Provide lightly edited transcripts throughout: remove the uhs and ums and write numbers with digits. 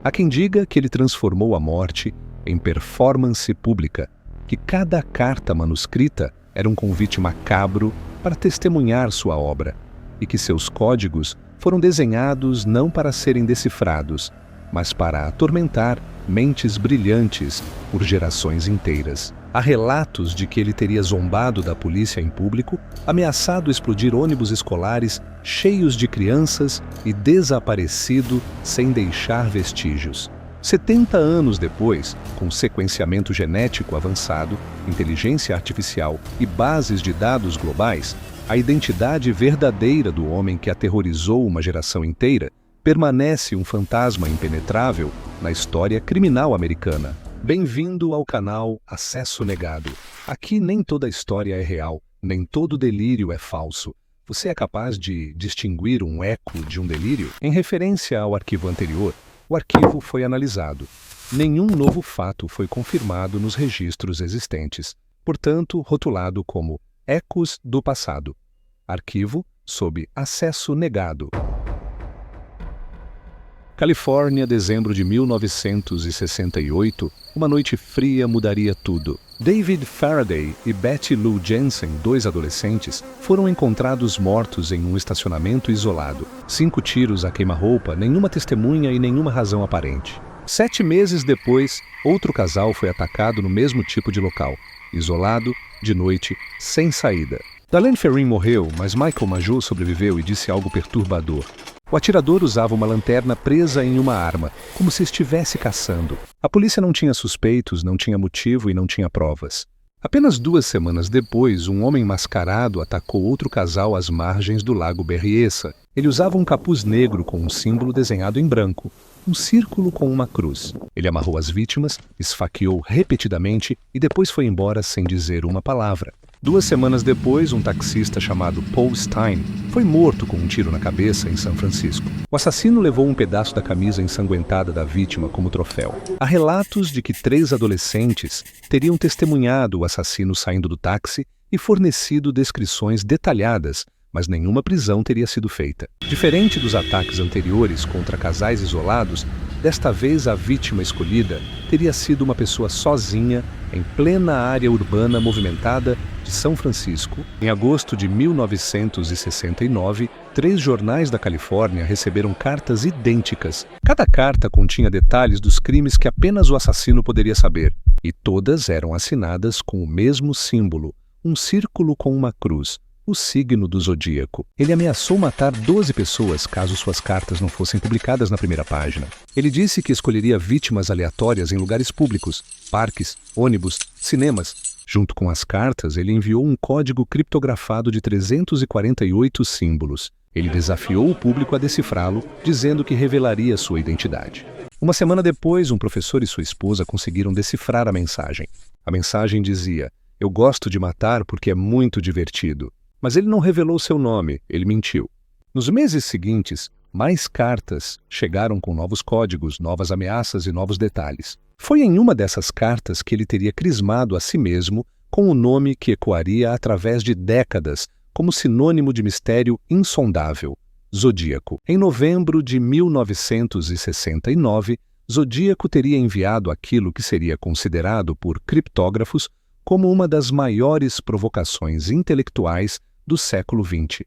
Há quem diga que ele transformou a morte em performance pública, que cada carta manuscrita era um convite macabro para testemunhar sua obra, e que seus códigos foram desenhados não para serem decifrados, mas para atormentar mentes brilhantes por gerações inteiras. Há relatos de que ele teria zombado da polícia em público, ameaçado explodir ônibus escolares cheios de crianças e desaparecido sem deixar vestígios. 70 anos depois, com sequenciamento genético avançado, inteligência artificial e bases de dados globais, a identidade verdadeira do homem que aterrorizou uma geração inteira permanece um fantasma impenetrável na história criminal americana. Bem-vindo ao canal Acesso Negado. Aqui nem toda história é real, nem todo delírio é falso. Você é capaz de distinguir um eco de um delírio? Em referência ao arquivo anterior, o arquivo foi analisado. Nenhum novo fato foi confirmado nos registros existentes, portanto, rotulado como Ecos do Passado. Arquivo sob acesso negado. Califórnia, dezembro de 1968, uma noite fria mudaria tudo. David Faraday e Betty Lou Jensen, dois adolescentes, foram encontrados mortos em um estacionamento isolado. 5 tiros a queima-roupa, nenhuma testemunha e nenhuma razão aparente. 7 meses depois, outro casal foi atacado no mesmo tipo de local, isolado, de noite, sem saída. Darlene Ferrin morreu, mas Michael Major sobreviveu e disse algo perturbador. O atirador usava uma lanterna presa em uma arma, como se estivesse caçando. A polícia não tinha suspeitos, não tinha motivo e não tinha provas. Apenas 2 semanas depois, um homem mascarado atacou outro casal às margens do Lago Berryessa. Ele usava um capuz negro com um símbolo desenhado em branco, um círculo com uma cruz. Ele amarrou as vítimas, esfaqueou repetidamente e depois foi embora sem dizer uma palavra. 2 semanas depois, um taxista chamado Paul Stine foi morto com um tiro na cabeça em São Francisco. O assassino levou um pedaço da camisa ensanguentada da vítima como troféu. Há relatos de que 3 adolescentes teriam testemunhado o assassino saindo do táxi e fornecido descrições detalhadas, mas nenhuma prisão teria sido feita. Diferente dos ataques anteriores contra casais isolados, desta vez a vítima escolhida teria sido uma pessoa sozinha em plena área urbana movimentada de São Francisco. Em agosto de 1969, 3 jornais da Califórnia receberam cartas idênticas. Cada carta continha detalhes dos crimes que apenas o assassino poderia saber, e todas eram assinadas com o mesmo símbolo, um círculo com uma cruz, o signo do zodíaco. Ele ameaçou matar 12 pessoas caso suas cartas não fossem publicadas na primeira página. Ele disse que escolheria vítimas aleatórias em lugares públicos, parques, ônibus, cinemas. Junto com as cartas, ele enviou um código criptografado de 348 símbolos. Ele desafiou o público a decifrá-lo, dizendo que revelaria sua identidade. Uma semana depois, um professor e sua esposa conseguiram decifrar a mensagem. A mensagem dizia: "Eu gosto de matar porque é muito divertido." Mas ele não revelou seu nome, ele mentiu. Nos meses seguintes, mais cartas chegaram com novos códigos, novas ameaças e novos detalhes. Foi em uma dessas cartas que ele teria crismado a si mesmo com o nome que ecoaria através de décadas como sinônimo de mistério insondável: Zodíaco. Em novembro de 1969, Zodíaco teria enviado aquilo que seria considerado por criptógrafos como uma das maiores provocações intelectuais do século XX.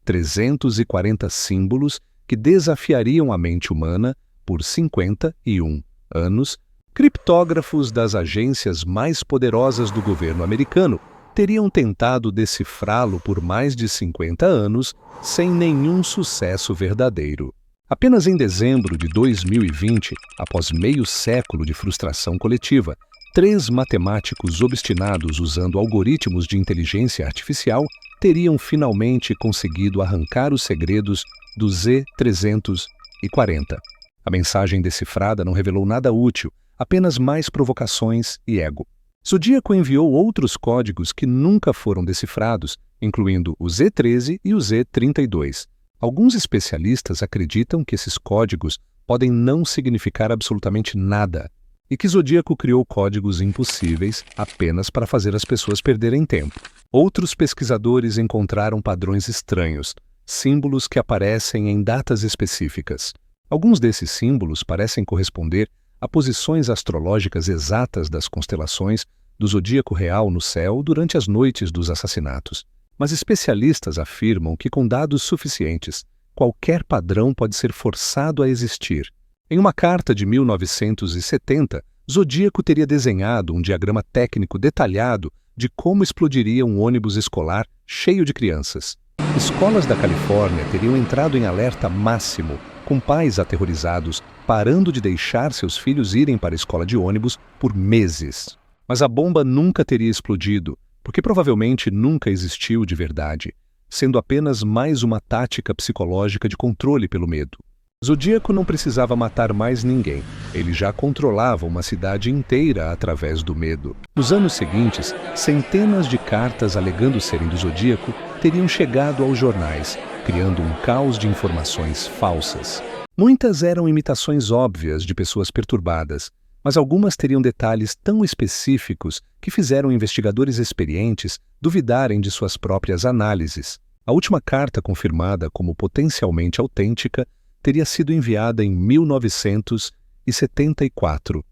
340 símbolos que desafiariam a mente humana por 51 anos. Criptógrafos das agências mais poderosas do governo americano teriam tentado decifrá-lo por mais de 50 anos sem nenhum sucesso verdadeiro. Apenas em dezembro de 2020, após meio século de frustração coletiva, 3 matemáticos obstinados usando algoritmos de inteligência artificial teriam finalmente conseguido arrancar os segredos do Z340. A mensagem decifrada não revelou nada útil, apenas mais provocações e ego. Zodíaco enviou outros códigos que nunca foram decifrados, incluindo o Z13 e o Z32. Alguns especialistas acreditam que esses códigos podem não significar absolutamente nada, e que Zodíaco criou códigos impossíveis apenas para fazer as pessoas perderem tempo. Outros pesquisadores encontraram padrões estranhos, símbolos que aparecem em datas específicas. Alguns desses símbolos parecem corresponder a posições astrológicas exatas das constelações do zodíaco real no céu durante as noites dos assassinatos. Mas especialistas afirmam que, com dados suficientes, qualquer padrão pode ser forçado a existir. Em uma carta de 1970, Zodíaco teria desenhado um diagrama técnico detalhado de como explodiria um ônibus escolar cheio de crianças. Escolas da Califórnia teriam entrado em alerta máximo, com pais aterrorizados parando de deixar seus filhos irem para a escola de ônibus por meses. Mas a bomba nunca teria explodido, porque provavelmente nunca existiu de verdade, sendo apenas mais uma tática psicológica de controle pelo medo. Zodíaco não precisava matar mais ninguém, ele já controlava uma cidade inteira através do medo. Nos anos seguintes, centenas de cartas alegando serem do Zodíaco teriam chegado aos jornais, criando um caos de informações falsas. Muitas eram imitações óbvias de pessoas perturbadas, mas algumas teriam detalhes tão específicos que fizeram investigadores experientes duvidarem de suas próprias análises. A última carta confirmada como potencialmente autêntica teria sido enviada em 1974.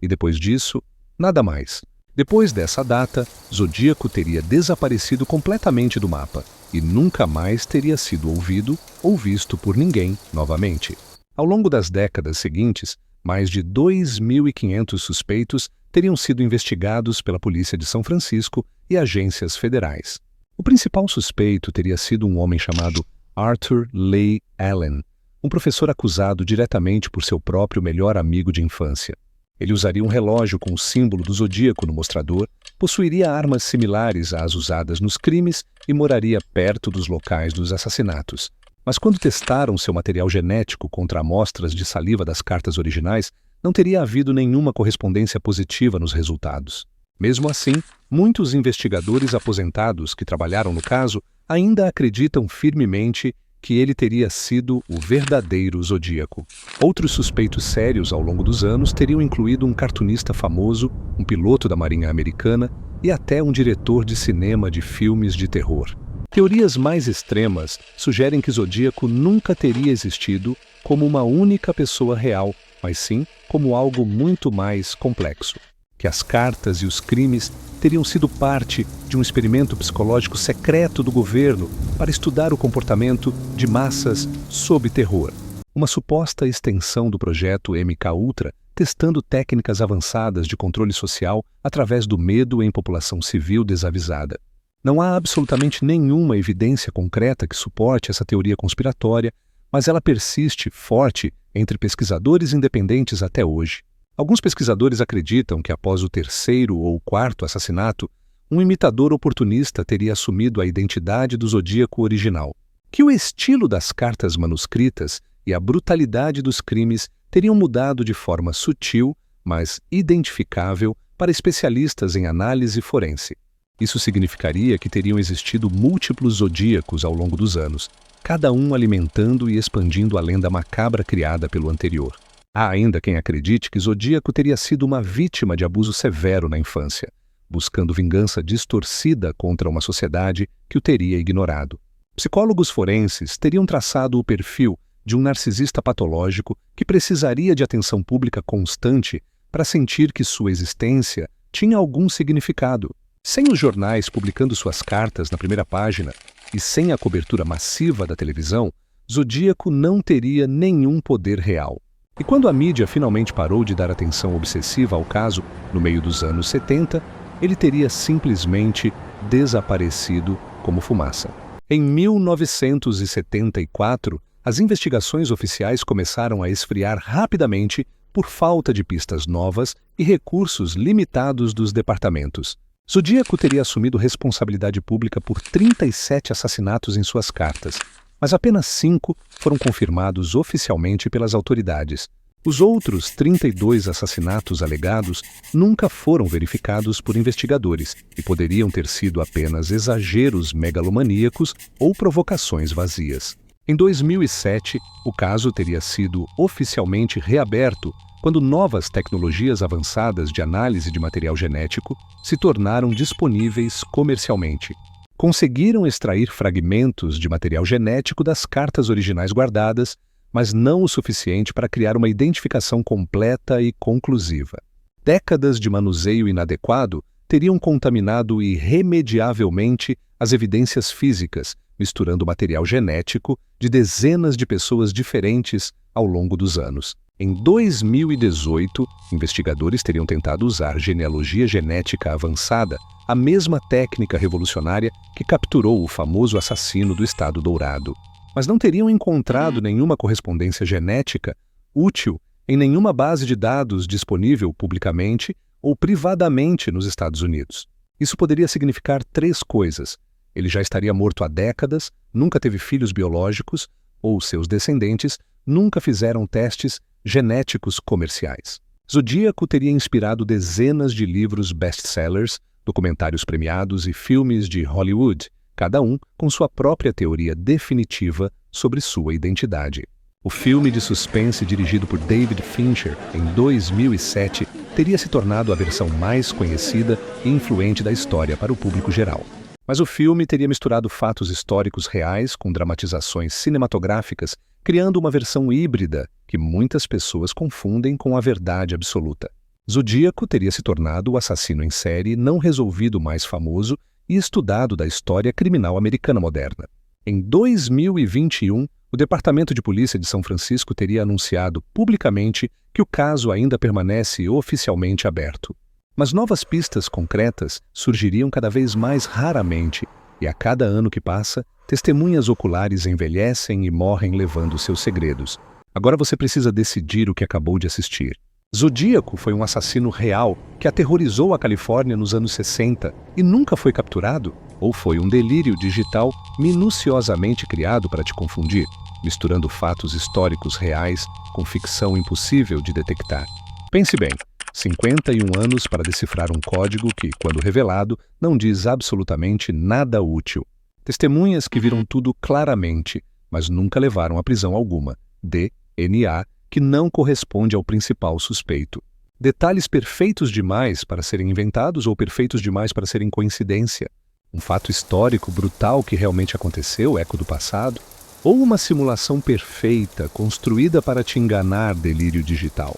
E depois disso, nada mais. Depois dessa data, Zodíaco teria desaparecido completamente do mapa e nunca mais teria sido ouvido ou visto por ninguém novamente. Ao longo das décadas seguintes, mais de 2.500 suspeitos teriam sido investigados pela Polícia de São Francisco e agências federais. O principal suspeito teria sido um homem chamado Arthur Leigh Allen, um professor acusado diretamente por seu próprio melhor amigo de infância. Ele usaria um relógio com o símbolo do Zodíaco no mostrador, possuiria armas similares às usadas nos crimes e moraria perto dos locais dos assassinatos. Mas quando testaram seu material genético contra amostras de saliva das cartas originais, não teria havido nenhuma correspondência positiva nos resultados. Mesmo assim, muitos investigadores aposentados que trabalharam no caso ainda acreditam firmemente que ele teria sido o verdadeiro Zodíaco. Outros suspeitos sérios ao longo dos anos teriam incluído um cartunista famoso, um piloto da Marinha Americana e até um diretor de cinema de filmes de terror. Teorias mais extremas sugerem que Zodíaco nunca teria existido como uma única pessoa real, mas sim como algo muito mais complexo. Que as cartas e os crimes teriam sido parte de um experimento psicológico secreto do governo para estudar o comportamento de massas sob terror. Uma suposta extensão do projeto MKUltra, testando técnicas avançadas de controle social através do medo em população civil desavisada. Não há absolutamente nenhuma evidência concreta que suporte essa teoria conspiratória, mas ela persiste forte entre pesquisadores independentes até hoje. Alguns pesquisadores acreditam que após o terceiro ou quarto assassinato, um imitador oportunista teria assumido a identidade do Zodíaco original. Que o estilo das cartas manuscritas e a brutalidade dos crimes teriam mudado de forma sutil, mas identificável para especialistas em análise forense. Isso significaria que teriam existido múltiplos zodíacos ao longo dos anos, cada um alimentando e expandindo a lenda macabra criada pelo anterior. Há ainda quem acredite que Zodíaco teria sido uma vítima de abuso severo na infância, buscando vingança distorcida contra uma sociedade que o teria ignorado. Psicólogos forenses teriam traçado o perfil de um narcisista patológico que precisaria de atenção pública constante para sentir que sua existência tinha algum significado. Sem os jornais publicando suas cartas na primeira página e sem a cobertura massiva da televisão, Zodíaco não teria nenhum poder real. E quando a mídia finalmente parou de dar atenção obsessiva ao caso, no meio dos anos 70, ele teria simplesmente desaparecido como fumaça. Em 1974, as investigações oficiais começaram a esfriar rapidamente por falta de pistas novas e recursos limitados dos departamentos. Zodíaco teria assumido responsabilidade pública por 37 assassinatos em suas cartas, mas apenas 5 foram confirmados oficialmente pelas autoridades. Os outros 32 assassinatos alegados nunca foram verificados por investigadores e poderiam ter sido apenas exageros megalomaníacos ou provocações vazias. Em 2007, o caso teria sido oficialmente reaberto quando novas tecnologias avançadas de análise de material genético se tornaram disponíveis comercialmente. Conseguiram extrair fragmentos de material genético das cartas originais guardadas, mas não o suficiente para criar uma identificação completa e conclusiva. Décadas de manuseio inadequado teriam contaminado irremediavelmente as evidências físicas, misturando material genético de dezenas de pessoas diferentes ao longo dos anos. Em 2018, investigadores teriam tentado usar genealogia genética avançada, a mesma técnica revolucionária que capturou o famoso assassino do Estado Dourado. Mas não teriam encontrado nenhuma correspondência genética útil em nenhuma base de dados disponível publicamente ou privadamente nos Estados Unidos. Isso poderia significar 3 coisas. Ele já estaria morto há décadas, nunca teve filhos biológicos, ou seus descendentes nunca fizeram testes genéticos comerciais. Zodíaco teria inspirado dezenas de livros best-sellers, documentários premiados e filmes de Hollywood, cada um com sua própria teoria definitiva sobre sua identidade. O filme de suspense dirigido por David Fincher em 2007 teria se tornado a versão mais conhecida e influente da história para o público geral. Mas o filme teria misturado fatos históricos reais com dramatizações cinematográficas, criando uma versão híbrida que muitas pessoas confundem com a verdade absoluta. Zodíaco teria se tornado o assassino em série não resolvido mais famoso e estudado da história criminal americana moderna. Em 2021, o Departamento de Polícia de São Francisco teria anunciado publicamente que o caso ainda permanece oficialmente aberto. Mas novas pistas concretas surgiriam cada vez mais raramente, e a cada ano que passa, testemunhas oculares envelhecem e morrem levando seus segredos. Agora você precisa decidir o que acabou de assistir. Zodíaco foi um assassino real que aterrorizou a Califórnia nos anos 60 e nunca foi capturado? Ou foi um delírio digital minuciosamente criado para te confundir, misturando fatos históricos reais com ficção impossível de detectar? Pense bem, 51 anos para decifrar um código que, quando revelado, não diz absolutamente nada útil. Testemunhas que viram tudo claramente, mas nunca levaram a prisão alguma. DNA que não corresponde ao principal suspeito. Detalhes perfeitos demais para serem inventados ou perfeitos demais para serem coincidência. Um fato histórico brutal que realmente aconteceu, eco do passado, ou uma simulação perfeita construída para te enganar, delírio digital.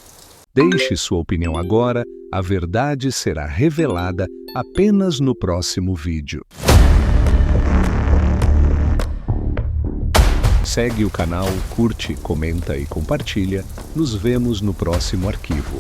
Deixe sua opinião agora, a verdade será revelada apenas no próximo vídeo. Segue o canal, curte, comenta e compartilha. Nos vemos no próximo arquivo.